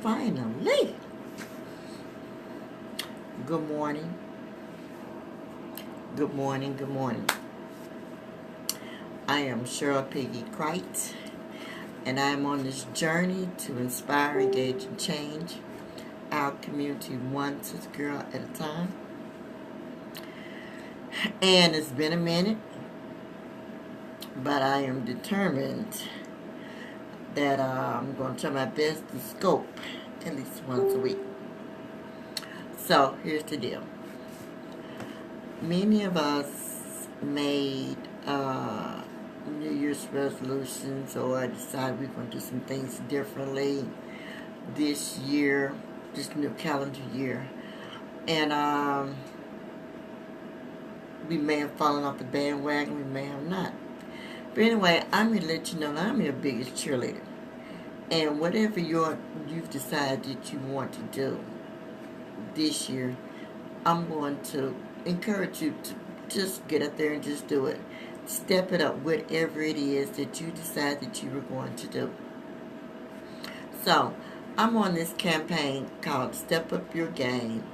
finally. Good morning. Good morning. Good morning. I am Cheryl Piggy Crite, and I am on this journey to inspire, engage, and change our community one Sister Girl at a time. And it's been a minute, but I am determined that I'm going to try my best to scope at least once a week. So here's the deal. Many of us made New Year's resolutions or decided we're going to do some things differently this year, this new calendar year. And we may have fallen off the bandwagon, we may have not. But anyway, I'm going to let you know that I'm your biggest cheerleader. And whatever you've decided that you want to do this year, I'm going to encourage you to just get up there and just do it. Step it up, whatever it is that you decide that you were going to do. So, I'm on this campaign called Step Up Your Game,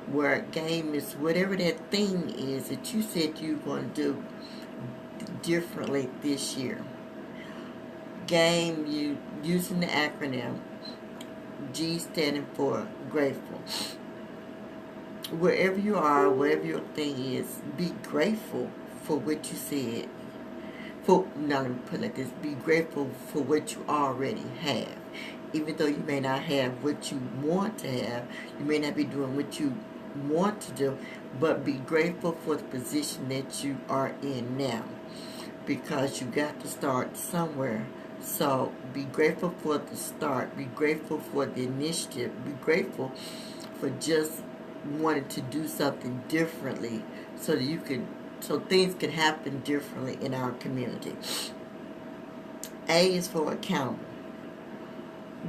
where game is whatever that thing is that you said you were going to do differently this year. Game, you using the acronym G standing for grateful. Wherever you are, whatever your thing is, be grateful for what you said. Now let me put it like this: be grateful for what you already have. Even though you may not have what you want to have, you may not be doing what you want to do, but be grateful for the position that you are in now, because you got to start somewhere. So be grateful for the start. Be grateful for the initiative. Be grateful for just wanting to do something differently so that so things can happen differently in our community. A is for accountable.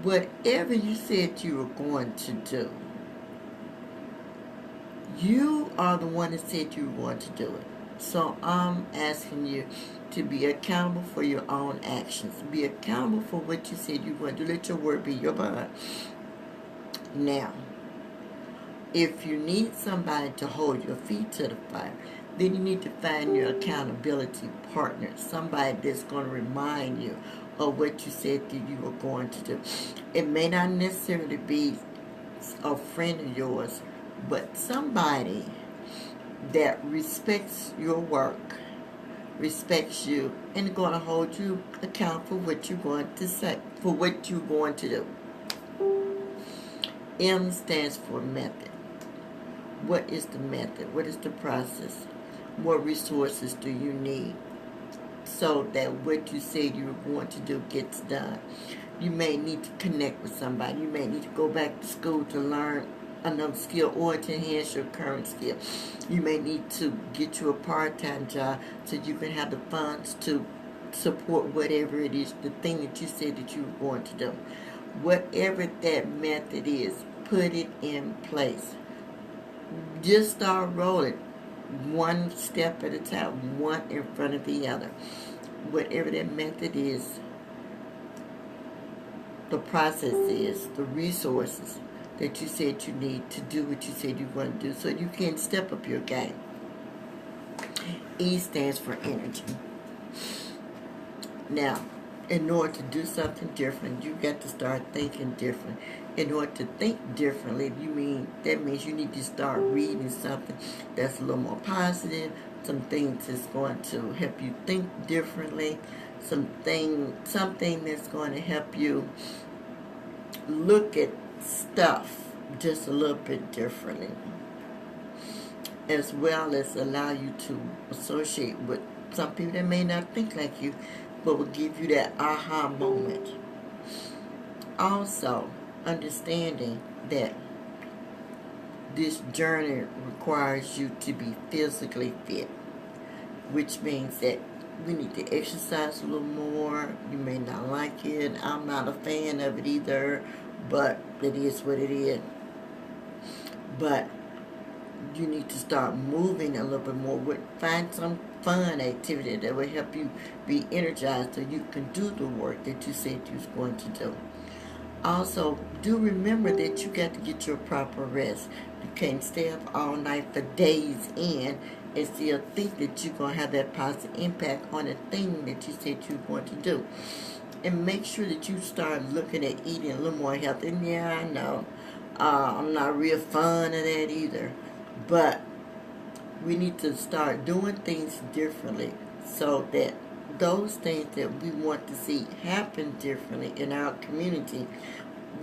Whatever you said you were going to do, you are the one that said you were going to do it. So I'm asking you to be accountable for your own actions. Be accountable for what you said you were going to do. Let your word be your bond. Now, if you need somebody to hold your feet to the fire, then you need to find your accountability partner, somebody that's going to remind you of what you said that you were going to do. It may not necessarily be a friend of yours, but somebody that respects your work, respects you, and going to hold you accountable for what you're going to say, for what you're going to do. M stands for method. What is the method? What is the process? What resources do you need so that what you said you were going to do gets done? You may need to connect with somebody. You may need to go back to school to learn another skill or to enhance your current skill. You may need to get you a part-time job so you can have the funds to support whatever it is, the thing that you said that you were going to do. Whatever that method is, put it in place. Just start rolling, one step at a time, one in front of the other. Whatever that method is, the process is, the resources that you said you need to do what you said you want to do, so you can step up your game. E stands for energy. Now, in order to do something different, you got to start thinking different. In order to think differently, that means you need to start reading something that's a little more positive, some things that's going to help you think differently, something that's going to help you look at stuff just a little bit differently, as well as allow you to associate with some people that may not think like you, but will give you that aha moment. Also, understanding that this journey requires you to be physically fit, which means that we need to exercise a little more. You may not like it. I'm not a fan of it either, but it is what it is. But you need to start moving a little bit more. Find some fun activity that will help you be energized so you can do the work that you said you was going to do. Also, do remember that you got to get your proper rest. You can't stay up all night for days in and still think that you're going to have that positive impact on the thing that you said you're going to do. And make sure that you start looking at eating a little more healthy. And yeah, I know I'm not real fond of that either. But we need to start doing things differently so that those things that we want to see happen differently in our community,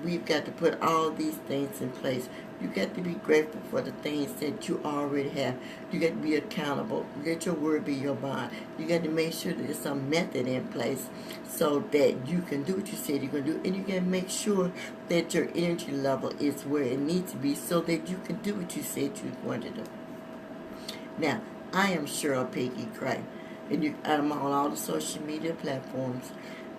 we've got to put all these things in place. You got to be grateful for the things that you already have. You got to be accountable. Let your word be your bond. You got to make sure that there's some method in place so that you can do what you said you're going to do. And you got to make sure that your energy level is where it needs to be so that you can do what you said you're going to do. Now, I am Cheryl Peggy Gray, and I'm on all the social media platforms.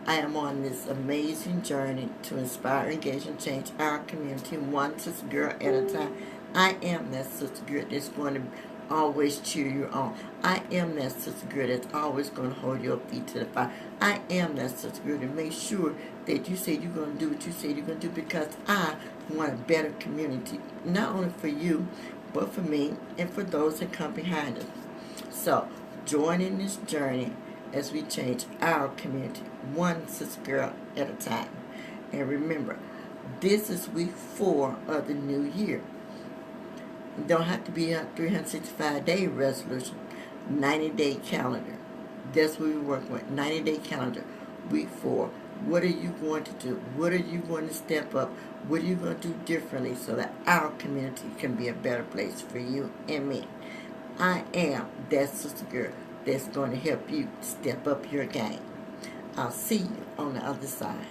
I am on this amazing journey to inspire, engage, and change our community one sister girl at a time. I am that sister girl that's going to always cheer you on. I am that sister girl that's always going to hold your feet to the fire. I am that sister girl to make sure that you say you're going to do what you say you're going to do, because I want a better community, not only for you, but for me and for those that come behind us. So, join in this journey as we change our community, one sister girl at a time. And remember, this is week 4 of the new year. It don't have to be a 365-day resolution, 90-day calendar. That's what we work with, 90-day calendar, week 4. What are you going to do? What are you going to step up? What are you going to do differently so that our community can be a better place for you and me? I am that sister girl that's going to help you step up your game. I'll see you on the other side.